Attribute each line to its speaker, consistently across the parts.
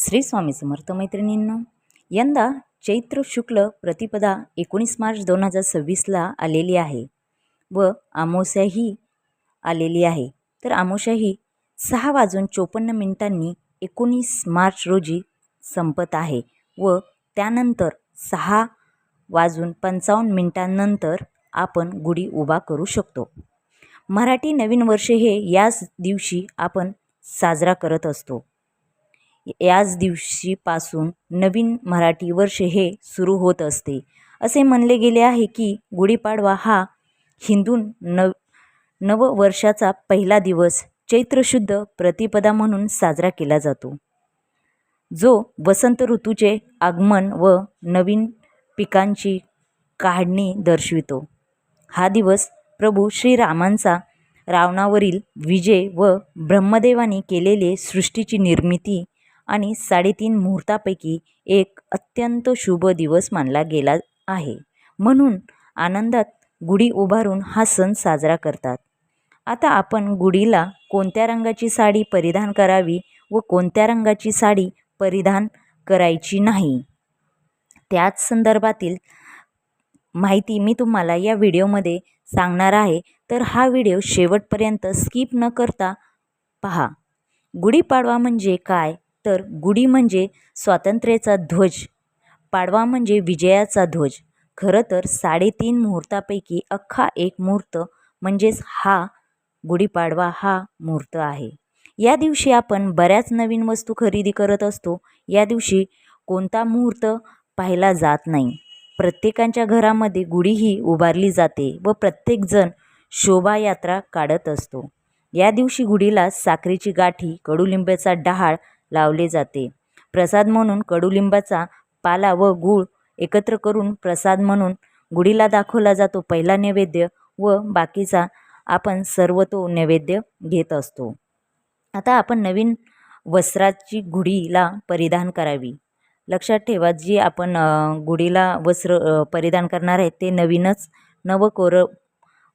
Speaker 1: श्री स्वामी समर्थ मैत्रिणींनो, यंदा चैत्र शुक्ल प्रतिपदा 19 मार्च 2026ला आलेली आहे व अमावास्याही आलेली आहे. तर अमावास्या ही 6:54 19 मार्च रोजी संपत आहे व त्यानंतर 6:55 आपण गुढी उभा करू शकतो. मराठी नवीन वर्ष हे याच दिवशी आपण साजरा करत असतो. याच दिवशीपासून नवीन मराठी वर्ष हे सुरू होत असते. असे म्हणले गेले आहे की गुढीपाडवा हा हिंदू नववर्षाचा पहिला दिवस चैत्र शुद्ध प्रतिपदा म्हणून साजरा केला जातो, जो वसंत ऋतूचे आगमन व नवीन पिकांची काढणी दर्शवितो. हा दिवस प्रभू श्रीरामांचा रावणावरील विजय व ब्रह्मदेवाने केलेले सृष्टीची निर्मिती आणि 3.5 मुहूर्तापैकी एक अत्यंत शुभ दिवस मानला गेला आहे. म्हणून आनंदात गुढी उभारून हा सण साजरा करतात. आता आपण गुढीला कोणत्या रंगाची साडी परिधान करावी व कोणत्या रंगाची साडी परिधान करायची नाही, त्याच संदर्भातील माहिती मी तुम्हाला या व्हिडिओमध्ये सांगणार आहे. तर हा व्हिडिओ शेवटपर्यंत स्किप न करता पहा. गुढीपाडवा म्हणजे काय? तर गुढी म्हणजे स्वातंत्र्याचा ध्वज, पाडवा म्हणजे विजयाचा ध्वज. खरं तर 3.5 मुहूर्तापैकी अख्खा एक मुहूर्त म्हणजेच हा गुढीपाडवा हा मुहूर्त आहे. या दिवशी आपण बऱ्याच नवीन वस्तू खरेदी करत असतो. या दिवशी कोणता मुहूर्त पाहिला जात नाही. प्रत्येकाच्या घरामध्ये गुढी ही उभारली जाते व प्रत्येकजण शोभायात्रा काढत असतो. या दिवशी गुढीला साखरेची गाठी, कडुलिंबाचा डहाळ लावले जाते. प्रसाद म्हणून कडुलिंबाचा पाला व गूळ एकत्र करून प्रसाद म्हणून गुढीला दाखवला जातो. पहिला नैवेद्य व बाकीचा आपण सर्व तो नैवेद्य घेत असतो. आता आपण नवीन वस्त्राची गुढीला परिधान करावी. लक्षात ठेवा, जी आपण गुढीला वस्त्र परिधान करणार आहे ते नवीनच नवकोरं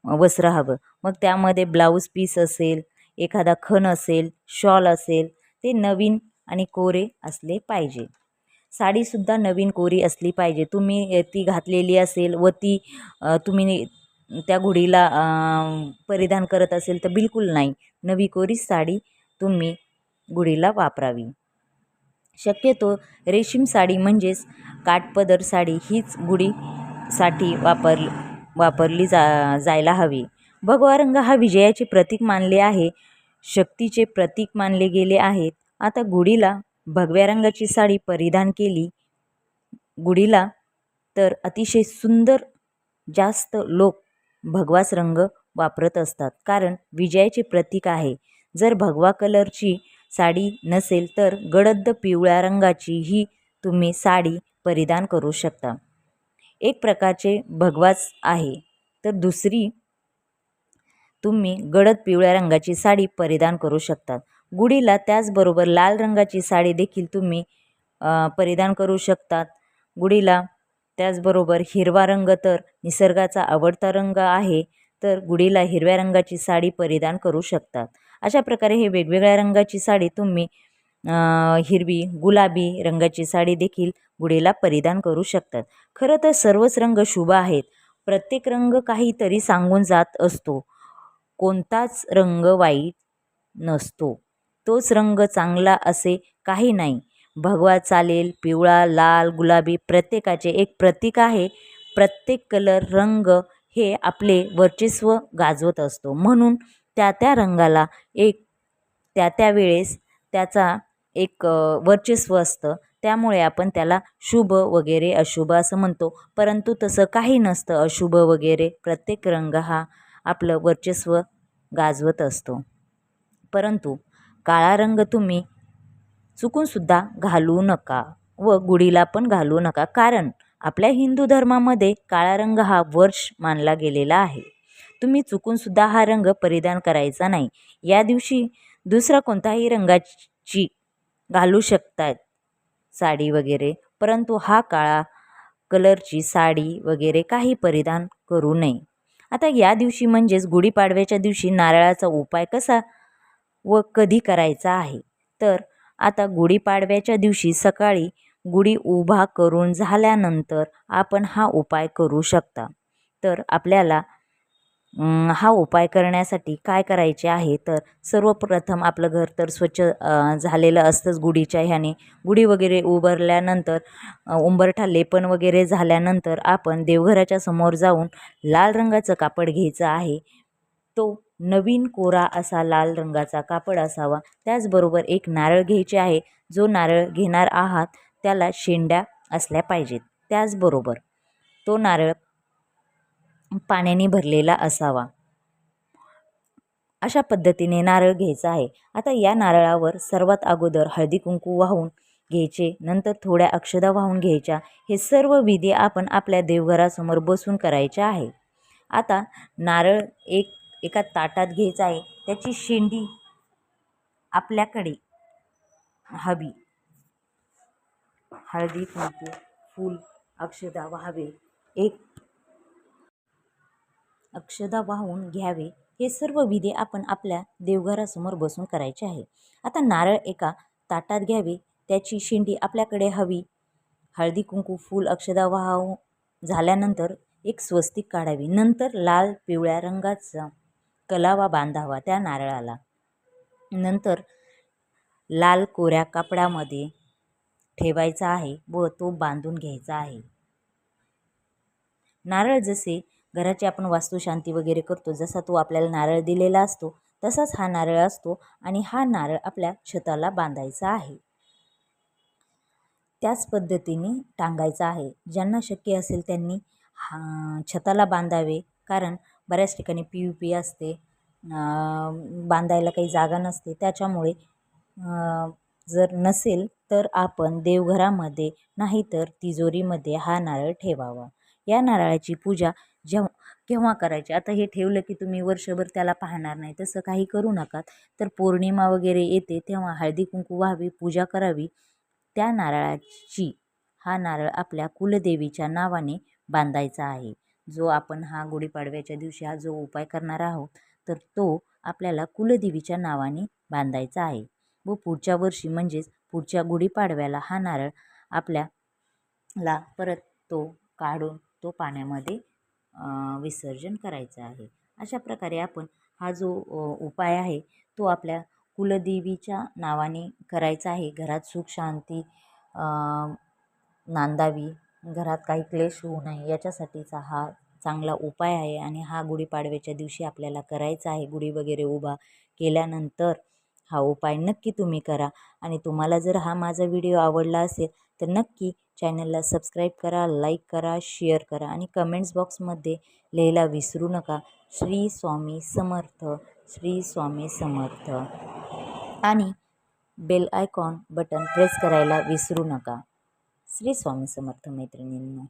Speaker 1: वस्त्र हवं. मग त्यामध्ये ब्लाऊज पीस असेल, एखादा खण असेल, शॉल असेल, ते नवीन आणि कोरे असले पाहिजे. साडीसुद्धा नवीन कोरी असली पाहिजे. तुम्ही ती घातलेली असेल व ती तुम्ही त्या गुढीला परिधान करत असेल तर बिलकुल नाही, नवी कोरी साडी तुम्ही गुढीला वापरावी. शक्यतो रेशीम साडी म्हणजेच काठपदर साडी हीच गुढीसाठी वापरली जायला हवी. भगवा रंग हा विजयाचे प्रतीक मानले आहे, शक्तीचे प्रतीक मानले गेले आहेत. आता गुढीला भगव्या रंगाची साडी परिधान केली गुढीला तर अतिशय सुंदर. जास्त लोक भगवाच रंग वापरत असतात कारण विजयाचे प्रतीक आहे. जर भगवा कलरची साडी नसेल तर गडद पिवळ्या रंगाची ही तुम्ही साडी परिधान करू शकता. एक प्रकारचे भगवाच आहे. तर दुसरी तुम्ही गडद पिवळ्या रंगाची साडी परिधान करू शकतात. गुढीला त्याचबरोबर लाल रंगाची साडी देखील तुम्ही परिधान करू शकतात. गुढीला त्याचबरोबर हिरवा रंग तर निसर्गाचा आवडता रंग आहे, तर गुढीला हिरव्या रंगाची साडी परिधान करू शकतात. अशा प्रकारे हे वेगवेगळ्या रंगाची साडी तुम्ही हिरवी, गुलाबी रंगाची साडी देखील गुढीला परिधान करू शकतात. खरं तर सर्वच रंग शुभ आहेत. प्रत्येक रंग काहीतरी सांगून जात असतो. कोणताच रंग वाईट नसतो. तोच रंग चांगला असे काही नाही. भगवा चालेल, पिवळा, लाल, गुलाबी प्रत्येकाचे एक प्रतीक आहे. प्रत्येक कलर रंग हे आपले वर्चस्व गाजवत असतो. म्हणून त्या रंगाला एक त्या वेळेस त्याचा एक वर्चस्व असतं. त्यामुळे आपण त्याला शुभ वगैरे अशुभ असं म्हणतो, परंतु तसं काही नसतं अशुभ वगैरे. प्रत्येक रंग हा आपलं वर्चस्व गाजवत असतो. परंतु काळा रंग तुम्ही चुकूनसुद्धा घालू नका व गुढीला पण घालू नका, कारण आपल्या हिंदू धर्मामध्ये काळा रंग हा वर्ष मानला गेलेला आहे. तुम्ही चुकूनसुद्धा हा रंग परिधान करायचा नाही. या दिवशी दुसरा कोणताही रंगाची घालू शकतात साडी वगैरे, परंतु हा काळा कलरची साडी वगैरे काही परिधान करू नये. आता या दिवशी म्हणजेच गुढीपाडव्याच्या दिवशी नारळाचा उपाय कसा व कधी करायचा आहे, तर आता गुढीपाडव्याच्या दिवशी सकाळी गुढी उभा करून झाल्यानंतर आपण हा उपाय करू शकता. तर आपल्याला हा उपाय करण्यासाठी काय करायचे आहे, तर सर्वप्रथम आपलं घर तर स्वच्छ झालेलं असतंच गुढीच्या ह्याने. गुढी वगैरे उभारल्यानंतर उंबरठा लेपन वगैरे झाल्यानंतर आपण देवघराच्या समोर जाऊन लाल रंगाचं कापड घ्यायचं आहे. तो नवीन कोरा असा लाल रंगाचा कापड असावा. त्याचबरोबर एक नारळ घ्यायचे आहे. जो नारळ घेणार आहात त्याला शेंड्या असल्या पाहिजेत. त्याचबरोबर तो नारळ पाण्याने भरलेला असावा. अशा पद्धतीने नारळ घ्यायचा आहे. आता या नारळावर सर्वात अगोदर हळदी कुंकू वाहून घ्यायचे, नंतर थोड्या अक्षदा वाहून घ्यायच्या. हे सर्व विधी आपण आपल्या देवघरासमोर बसून करायचे आहे. आता नारळ एका ताटात घ्यायचा आहे. त्याची शेंडी आपल्याकडे हवी. हळदी कुंकू फूल अक्षदा वाहावे, एक अक्षदा वाहून घ्यावे. हे सर्व विधी आपण आपल्या देवघरासमोर बसून करायचे आहे. आता नारळ एका ताटात घ्यावे. त्याची शेंडी आपल्याकडे हवी. हळदी कुंकू फूल अक्षदा वाहून झाल्यानंतर एक स्वस्तिक काढावी. नंतर लाल पिवळ्या रंगाचा कलावा बांधावा त्या नारळाला. नंतर लाल कोऱ्या कापडामध्ये ठेवायचा आहे व तो बांधून घ्यायचा आहे. नारळ जसे घराची आपण वास्तुशांती वगैरे करतो, जसा तो आपल्याला नारळ दिलेला असतो तसाच हा नारळ असतो आणि हा नारळ आपल्या छताला बांधायचा आहे. त्याच पद्धतीने टांगायचा आहे. ज्यांना शक्य असेल त्यांनी छताला बांधावे, कारण बऱ्याच ठिकाणी PVP असते, बांधायला काही जागा नसते. त्याच्यामुळे जर नसेल तर आपण देवघरामध्ये नाहीतर तिजोरीमध्ये हा नारळ ठेवावा. या नारळाची पूजा केव्हा करायची, आता हे ठेवलं की तुम्ही वर्षभर त्याला पाहणार नाही, तसं काही करू नका. तर पौर्णिमा वगैरे येते तेव्हा हळदी कुंकू व्हावी, पूजा करावी. त्या नारळाची हा नारळ आपल्या कुलदेवीच्या नावाने बांधायचा आहे. जो आपण हा गुढीपाडव्याच्या दिवशी हा जो उपाय करणार आहोत तर तो आपल्याला कुलदेवीच्या नावाने बांधायचा आहे. व पुढच्या वर्षी म्हणजेच पुढच्या गुढीपाडव्याला हा नारळ आपल्याला परत तो काढून तो पाण्यामध्ये विसर्जन करायचा आहे. अशा प्रकारे आपण हा जो उपाय आहे तो आपल्या कुलदेवीच्या नावाने करायचा आहे. घरात सुख शांती नांदावी, घरात काही क्लेश होऊ नये याच्यासाठीचा हा चांगला उपाय आहे आणि हा गुढीपाडव्याच्या दिवशी आपल्याला करायचा आहे. गुढी वगैरे उभा केल्यानंतर हा उपाय नक्की तुम्ही करा. आणि तुम्हाला जर हा माझा व्हिडिओ आवडला असेल तर नक्की चॅनलला सबस्क्राईब करा, लाईक करा, शेअर करा आणि कमेंट्स बॉक्समध्ये लिहायला विसरू नका. श्री स्वामी समर्थ, श्री स्वामी समर्थ. आणि बेल आयकॉन बटन प्रेस करायला विसरू नका. श्री स्वामी समर्थ मैत्रिणींनो.